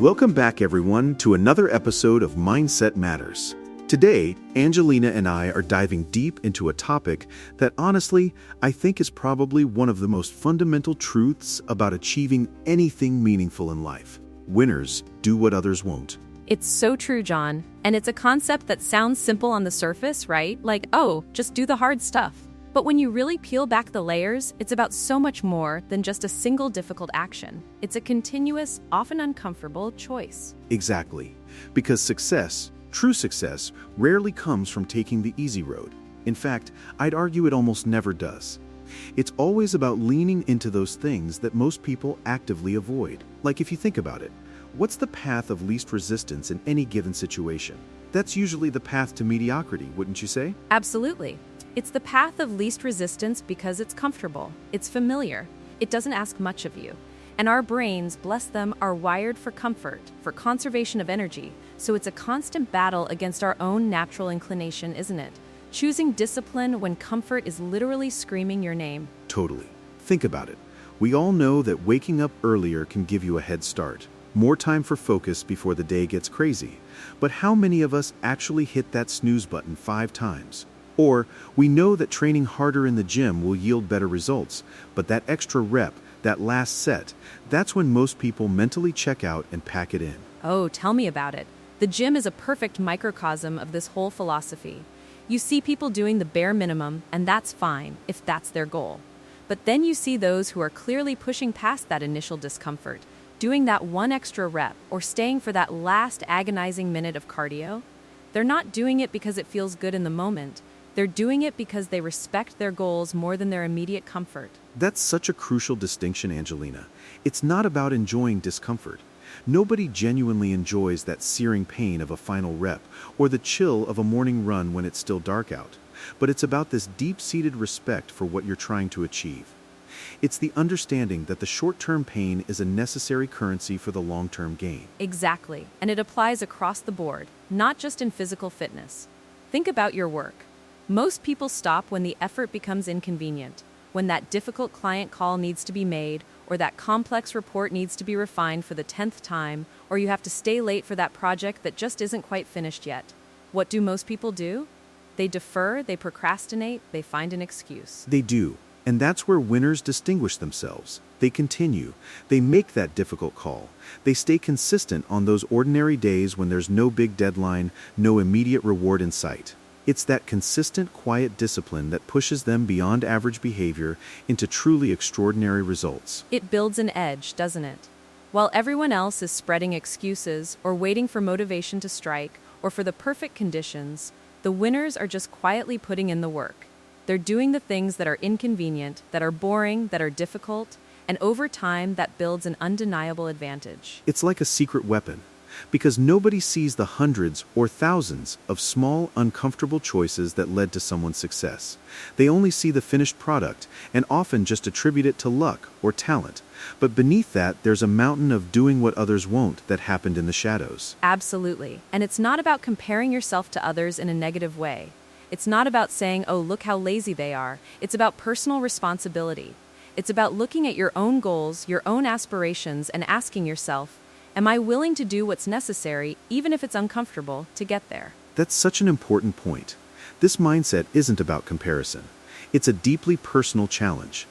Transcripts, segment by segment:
Welcome back, everyone, to another episode of Mindset Matters. Today, Angelina and I are diving deep into a topic that, honestly, I think is probably one of the most fundamental truths about achieving anything meaningful in life. Winners do what others won't. It's so true, John. And it's a concept that sounds simple on the surface, right? Like, oh, just do the hard stuff. But when you really peel back the layers, it's about so much more than just a single difficult action. It's a continuous, often uncomfortable choice. Exactly. Because success, true success, rarely comes from taking the easy road. In fact, I'd argue it almost never does. It's always about leaning into those things that most people actively avoid. Like if you think about it, what's the path of least resistance in any given situation? That's usually the path to mediocrity, wouldn't you say? Absolutely. It's the path of least resistance because it's comfortable, it's familiar, it doesn't ask much of you. And our brains, bless them, are wired for comfort, for conservation of energy, so it's a constant battle against our own natural inclination, isn't it? Choosing discipline when comfort is literally screaming your name. Totally. Think about it. We all know that waking up earlier can give you a head start. More time for focus before the day gets crazy. But how many of us actually hit that snooze button 5 times? Or we know that training harder in the gym will yield better results, but that extra rep, that last set, that's when most people mentally check out and pack it in. Oh, tell me about it. The gym is a perfect microcosm of this whole philosophy. You see people doing the bare minimum, and that's fine if that's their goal. But then you see those who are clearly pushing past that initial discomfort, doing that one extra rep or staying for that last agonizing minute of cardio. They're not doing it because it feels good in the moment. They're doing it because they respect their goals more than their immediate comfort. That's such a crucial distinction, Angelina. It's not about enjoying discomfort. Nobody genuinely enjoys that searing pain of a final rep or the chill of a morning run when it's still dark out. But it's about this deep-seated respect for what you're trying to achieve. It's the understanding that the short-term pain is a necessary currency for the long-term gain. Exactly. And it applies across the board, not just in physical fitness. Think about your work. Most people stop when the effort becomes inconvenient, when that difficult client call needs to be made, or that complex report needs to be refined for the 10th time, or you have to stay late for that project that just isn't quite finished yet. What do most people do? They defer, they procrastinate, they find an excuse. They do. And that's where winners distinguish themselves. They continue. They make that difficult call. They stay consistent on those ordinary days when there's no big deadline, no immediate reward in sight. It's that consistent, quiet discipline that pushes them beyond average behavior into truly extraordinary results. It builds an edge, doesn't it? While everyone else is spreading excuses or waiting for motivation to strike or for the perfect conditions, the winners are just quietly putting in the work. They're doing the things that are inconvenient, that are boring, that are difficult, and over time that builds an undeniable advantage. It's like a secret weapon. Because nobody sees the hundreds or thousands of small, uncomfortable choices that led to someone's success. They only see the finished product and often just attribute it to luck or talent. But beneath that, there's a mountain of doing what others won't that happened in the shadows. Absolutely. And it's not about comparing yourself to others in a negative way. It's not about saying, oh, look how lazy they are. It's about personal responsibility. It's about looking at your own goals, your own aspirations, and asking yourself, am I willing to do what's necessary, even if it's uncomfortable, to get there? That's such an important point. This mindset isn't about comparison. It's a deeply personal challenge.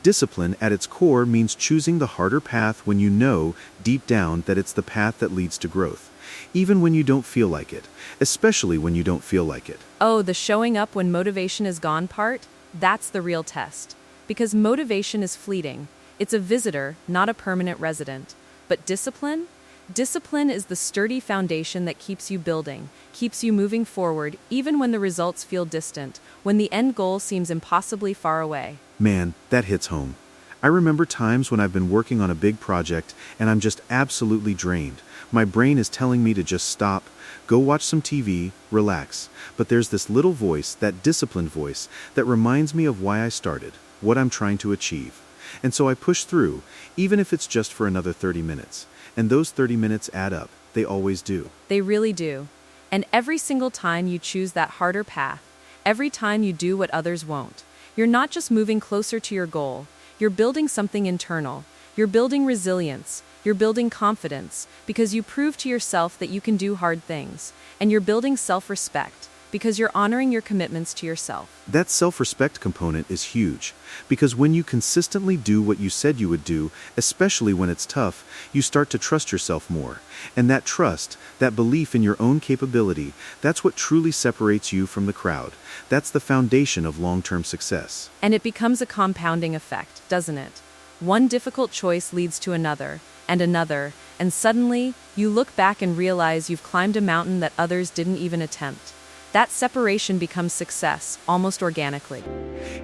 Discipline at its core means choosing the harder path when you know, deep down, that it's the path that leads to growth. Even when you don't feel like it, especially when you don't feel like it. Oh, the showing up when motivation is gone part? That's the real test. Because motivation is fleeting. It's a visitor, not a permanent resident. But discipline? Discipline is the sturdy foundation that keeps you building, keeps you moving forward, even when the results feel distant, when the end goal seems impossibly far away. Man, that hits home. I remember times when I've been working on a big project and I'm just absolutely drained. My brain is telling me to just stop, go watch some TV, relax. But there's this little voice, that disciplined voice, that reminds me of why I started, what I'm trying to achieve. And so I push through, even if it's just for another 30 minutes. And those 30 minutes add up. They always do. They really do. And every single time you choose that harder path, every time you do what others won't, you're not just moving closer to your goal. You're building something internal. You're building resilience. You're building confidence because you prove to yourself that you can do hard things. And you're building self-respect because you're honoring your commitments to yourself. That self-respect component is huge, because when you consistently do what you said you would do, especially when it's tough, you start to trust yourself more. And that trust, that belief in your own capability, that's what truly separates you from the crowd. That's the foundation of long-term success. And it becomes a compounding effect, doesn't it? One difficult choice leads to another, and suddenly, you look back and realize you've climbed a mountain that others didn't even attempt. That separation becomes success, almost organically.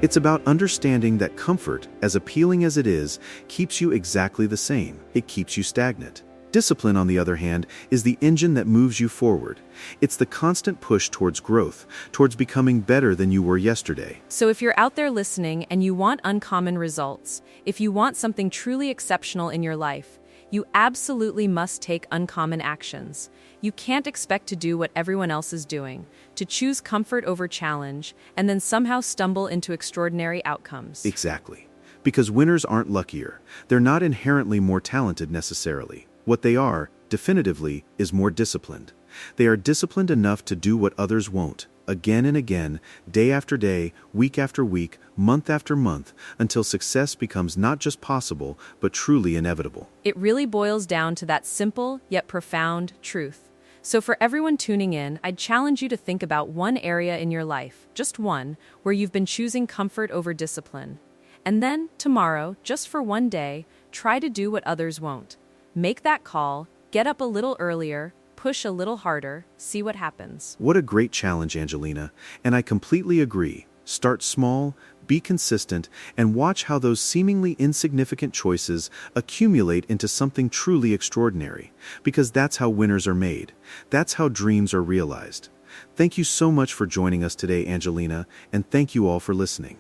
It's about understanding that comfort, as appealing as it is, keeps you exactly the same. It keeps you stagnant. Discipline, on the other hand, is the engine that moves you forward. It's the constant push towards growth, towards becoming better than you were yesterday. So if you're out there listening and you want uncommon results, if you want something truly exceptional in your life, you absolutely must take uncommon actions. You can't expect to do what everyone else is doing, to choose comfort over challenge, and then somehow stumble into extraordinary outcomes. Exactly. Because winners aren't luckier. They're not inherently more talented necessarily. What they are, definitively, is more disciplined. They are disciplined enough to do what others won't, again and again, day after day, week after week, month after month, until success becomes not just possible, but truly inevitable. It really boils down to that simple yet profound truth. So for everyone tuning in, I'd challenge you to think about one area in your life, just one, where you've been choosing comfort over discipline. And then, tomorrow, just for one day, try to do what others won't. Make that call, get up a little earlier, push a little harder, see what happens. What a great challenge, Angelina, and I completely agree. Start small, be consistent, and watch how those seemingly insignificant choices accumulate into something truly extraordinary. Because that's how winners are made. That's how dreams are realized. Thank you so much for joining us today, Angelina, and thank you all for listening.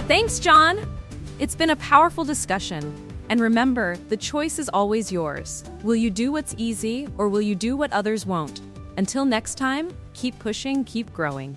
Thanks, John! It's been a powerful discussion. And remember, the choice is always yours. Will you do what's easy, or will you do what others won't? Until next time, keep pushing, keep growing.